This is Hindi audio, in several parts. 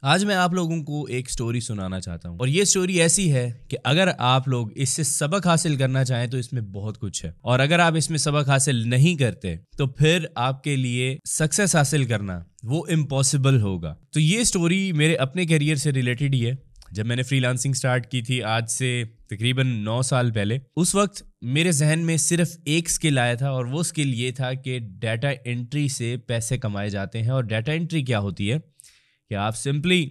आज मैं आप लोगों को एक स्टोरी सुनाना चाहता हूँ और ये स्टोरी ऐसी है कि अगर आप लोग इससे सबक हासिल करना चाहें तो इसमें बहुत कुछ है और अगर आप इसमें सबक हासिल नहीं करते तो फिर आपके लिए सक्सेस हासिल करना वो इम्पॉसिबल होगा। तो ये स्टोरी मेरे अपने करियर से रिलेटेड ही है। जब मैंने फ्रीलांसिंग स्टार्ट की थी आज से तकरीबन 9 साल पहले, उस वक्त मेरे जहन में सिर्फ एक स्किल आया था और वो स्किल ये था कि डाटा एंट्री से पैसे कमाए जाते हैं। और डाटा एंट्री क्या होती है कि आप सिंपली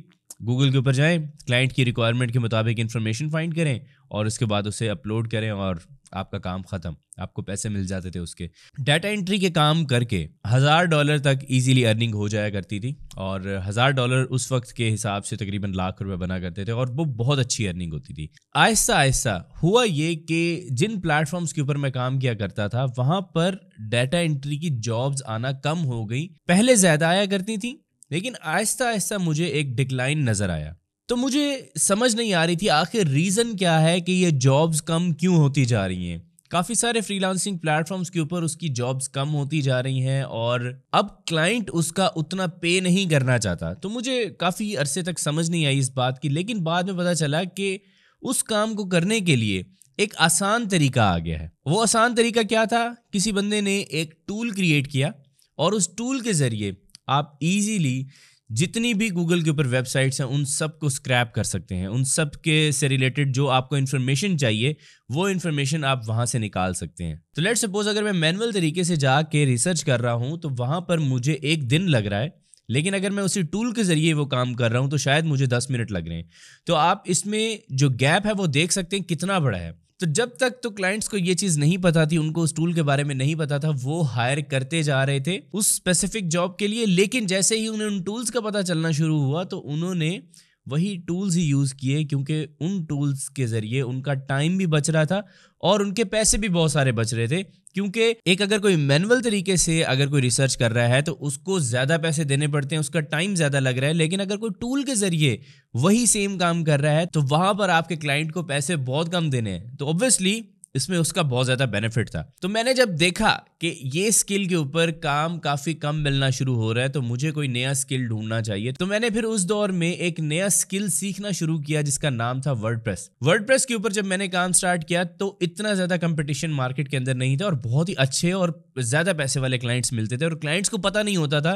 गूगल के ऊपर जाएं, क्लाइंट की रिक्वायरमेंट के मुताबिक इन्फॉर्मेशन फाइंड करें और उसके बाद उसे अपलोड करें और आपका काम ख़त्म। आपको पैसे मिल जाते थे उसके। डाटा एंट्री के काम करके $1000 तक इजीली अर्निंग हो जाया करती थी और $1000 उस वक्त के हिसाब से तकरीबन लाख रुपए बना करते थे और वो बहुत अच्छी अर्निंग होती थी। आहिस्ता आहिस्ता हुआ ये कि जिन प्लेटफॉर्म्स के ऊपर मैं काम किया करता था वहाँ पर डाटा एंट्री की जॉब्स आना कम हो गई। पहले ज़्यादा आया करती थी लेकिन आहिस्ता आहिस्ता मुझे एक डिक्लाइन नज़र आया। तो मुझे समझ नहीं आ रही थी आखिर रीज़न क्या है कि ये जॉब्स कम क्यों होती जा रही हैं। काफ़ी सारे फ्रीलांसिंग प्लेटफॉर्म्स के ऊपर उसकी जॉब्स कम होती जा रही हैं और अब क्लाइंट उसका उतना पे नहीं करना चाहता। तो मुझे काफ़ी अरसे तक समझ नहीं आई इस बात की, लेकिन बाद में पता चला कि उस काम को करने के लिए एक आसान तरीका आ गया है। वो आसान तरीका क्या था? किसी बंदे ने एक टूल क्रिएट किया और उस टूल के ज़रिए आप इजीली जितनी भी गूगल के ऊपर वेबसाइट्स हैं उन सब को स्क्रैप कर सकते हैं। उन सब के से रिलेटेड जो आपको इन्फॉर्मेशन चाहिए वो इन्फॉर्मेशन आप वहाँ से निकाल सकते हैं। तो लेट्स सपोज अगर मैं मैनुअल तरीके से जाके रिसर्च कर रहा हूँ तो वहाँ पर मुझे एक दिन लग रहा है, लेकिन अगर मैं उसी टूल के ज़रिए वो काम कर रहा हूँ तो शायद मुझे 10 मिनट लग रहे हैं। तो आप इसमें जो गैप है वो देख सकते हैं कितना बड़ा है। तो जब तक तो क्लाइंट्स को ये चीज़ नहीं पता थी, उनको उस टूल के बारे में नहीं पता था, वो हायर करते जा रहे थे उस स्पेसिफिक जॉब के लिए। लेकिन जैसे ही उन्हें उन टूल्स का पता चलना शुरू हुआ तो उन्होंने वही टूल्स ही यूज़ किए, क्योंकि उन टूल्स के ज़रिए उनका टाइम भी बच रहा था और उनके पैसे भी बहुत सारे बच रहे थे। क्योंकि एक अगर कोई मैनुअल तरीके से अगर कोई रिसर्च कर रहा है तो उसको ज़्यादा पैसे देने पड़ते हैं, उसका टाइम ज़्यादा लग रहा है। लेकिन अगर कोई टूल के ज़रिए वही सेम काम कर रहा है तो वहाँ पर आपके क्लाइंट को पैसे बहुत कम देने हैं। तो ऑब्वियसली इसमें उसका बहुत ज़्यादा बेनिफिट था। तो मैंने जब देखा कि ये स्किल के ऊपर काम काफ़ी कम मिलना शुरू हो रहा है तो मुझे कोई नया स्किल ढूंढना चाहिए। तो मैंने फिर उस दौर में एक नया स्किल सीखना शुरू किया जिसका नाम था वर्डप्रेस। वर्डप्रेस के ऊपर जब मैंने काम स्टार्ट किया तो इतना ज़्यादा कंपटीशन मार्केट के अंदर नहीं था और बहुत ही अच्छे और ज़्यादा पैसे वाले क्लाइंट्स मिलते थे और क्लाइंट्स को पता नहीं होता था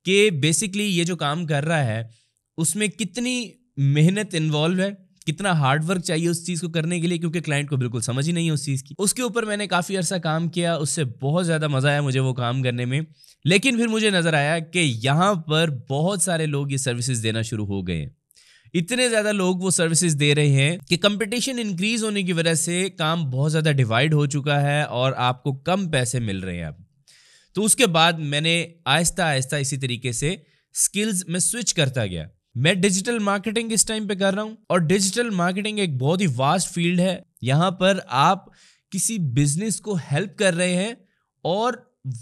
कि बेसिकली ये जो काम कर रहा है उसमें कितनी मेहनत इन्वॉल्व है, कितना हार्ड वर्क चाहिए उस चीज़ को करने के लिए, क्योंकि क्लाइंट को बिल्कुल समझ ही नहीं है उस चीज़ की। उसके ऊपर मैंने काफ़ी अरसा काम किया, उससे बहुत ज़्यादा मज़ा आया मुझे वो काम करने में। लेकिन फिर मुझे नज़र आया कि यहाँ पर बहुत सारे लोग ये सर्विसेज देना शुरू हो गए हैं। इतने ज़्यादा लोग वो सर्विसेज दे रहे हैं कि कंपटीशन इंक्रीज होने की वजह से काम बहुत ज़्यादा डिवाइड हो चुका है और आपको कम पैसे मिल रहे हैं अब। तो उसके बाद मैंने आहिस्ता आहिस्ता इसी तरीके से स्किल्स में स्विच करता गया। मैं डिजिटल मार्केटिंग इस टाइम पे कर रहा हूँ और डिजिटल मार्केटिंग एक बहुत ही वास्ट फील्ड है। यहाँ पर आप किसी बिजनेस को हेल्प कर रहे हैं और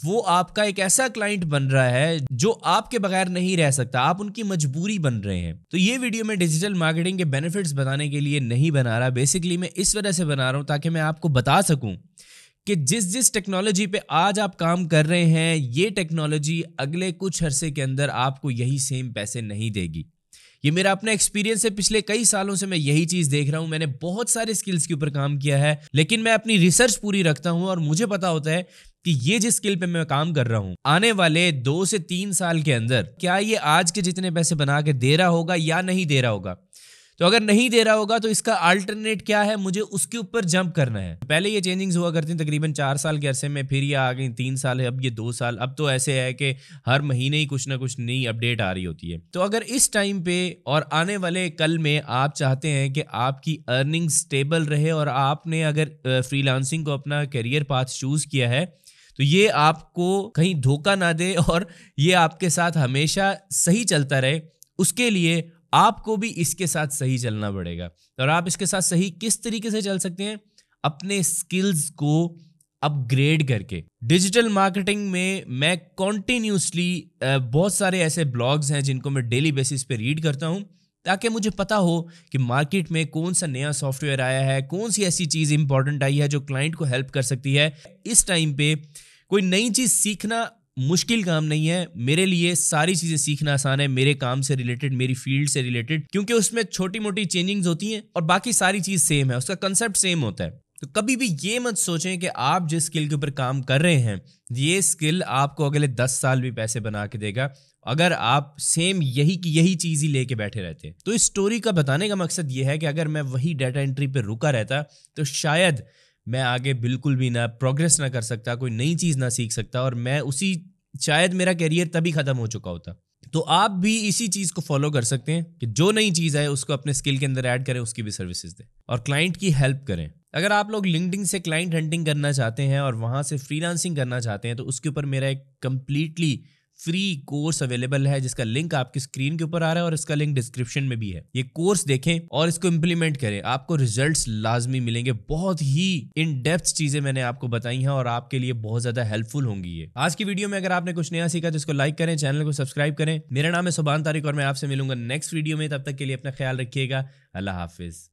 वो आपका एक ऐसा क्लाइंट बन रहा है जो आपके बगैर नहीं रह सकता, आप उनकी मजबूरी बन रहे हैं। तो ये वीडियो मैं डिजिटल मार्केटिंग के बेनिफिट्स बताने के लिए नहीं बना रहा, बेसिकली मैं इस वजह से बना रहा हूँ ताकि मैं आपको बता सकूँ कि जिस टेक्नोलॉजी पे आज आप काम कर रहे हैं ये टेक्नोलॉजी अगले कुछ अरसे के अंदर आपको यही सेम पैसे नहीं देगी। ये मेरा अपना एक्सपीरियंस है, पिछले कई सालों से मैं यही चीज़ देख रहा हूँ। मैंने बहुत सारे स्किल्स के ऊपर काम किया है लेकिन मैं अपनी रिसर्च पूरी रखता हूँ और मुझे पता होता है कि ये जिस स्किल पे मैं काम कर रहा हूँ आने वाले 2 से 3 साल के अंदर क्या ये आज के जितने पैसे बना के दे रहा होगा या नहीं दे रहा होगा। तो अगर नहीं दे रहा होगा तो इसका अल्टरनेट क्या है, मुझे उसके ऊपर जंप करना है। पहले ये चेंजिंग्स हुआ करती तकरीबन 4 साल के अरसे में, फिर ये आ गई 3 साल है, अब ये 2 साल। अब तो ऐसे है कि हर महीने ही कुछ ना कुछ नई अपडेट आ रही होती है। तो अगर इस टाइम पे और आने वाले कल में आप चाहते हैं कि आपकी अर्निंग स्टेबल रहे और आपने अगर फ्रीलांसिंग को अपना करियर पाथ चूज किया है तो ये आपको कहीं धोखा ना दे और ये आपके साथ हमेशा सही चलता रहे, उसके लिए आपको भी इसके साथ सही चलना पड़ेगा। और आप इसके साथ सही किस तरीके से चल सकते हैं? अपने स्किल्स को अपग्रेड करके। डिजिटल मार्केटिंग में मैं कॉन्टिन्यूसली बहुत सारे ऐसे ब्लॉग्स हैं जिनको मैं डेली बेसिस पे रीड करता हूँ ताकि मुझे पता हो कि मार्केट में कौन सा नया सॉफ्टवेयर आया है, कौन सी ऐसी चीज़ इंपॉर्टेंट आई है जो क्लाइंट को हेल्प कर सकती है। इस टाइम पे कोई नई चीज़ सीखना मुश्किल काम नहीं है। मेरे लिए सारी चीजें सीखना आसान है, मेरे काम से रिलेटेड, मेरी फील्ड से रिलेटेड, क्योंकि उसमें छोटी मोटी चेंजिंग्स होती हैं और बाकी सारी चीज सेम है, उसका कंसेप्ट सेम होता है। तो कभी भी ये मत सोचें कि आप जिस स्किल के ऊपर काम कर रहे हैं ये स्किल आपको अगले 10 साल भी पैसे बना के देगा, अगर आप सेम यही की यही चीज ही लेके बैठे रहते हैं। तो इस स्टोरी का बताने का मकसद ये है कि अगर मैं वही डाटा एंट्री पे रुका रहता तो शायद मैं आगे बिल्कुल भी ना प्रोग्रेस ना कर सकता, कोई नई चीज ना सीख सकता, और मैं उसी शायद मेरा करियर तभी खत्म हो चुका होता। तो आप भी इसी चीज को फॉलो कर सकते हैं कि जो नई चीज है उसको अपने स्किल के अंदर ऐड करें, उसकी भी सर्विसेज दें और क्लाइंट की हेल्प करें। अगर आप लोग लिंक्डइन से क्लाइंट हंटिंग करना चाहते हैं और वहां से फ्रीलांसिंग करना चाहते हैं तो उसके ऊपर मेरा एक कंप्लीटली फ्री कोर्स अवेलेबल है, जिसका लिंक आपकी स्क्रीन के ऊपर आ रहा है और इसका लिंक डिस्क्रिप्शन में भी है। ये कोर्स देखें और इसको इंप्लीमेंट करें, आपको रिजल्ट्स लाजमी मिलेंगे। बहुत ही इन डेप्थ चीजें मैंने आपको बताई हैं और आपके लिए बहुत ज्यादा हेल्पफुल होंगी ये। आज की वीडियो में अगर आपने कुछ नया सीखा तो इसको लाइक करें, चैनल को सब्सक्राइब करें। मेरा नाम है सुभान तारिक और मैं आपसे मिलूंगा नेक्स्ट वीडियो में। तब तक के लिए अपना ख्याल रखिएगा। अल्लाह हाफिज।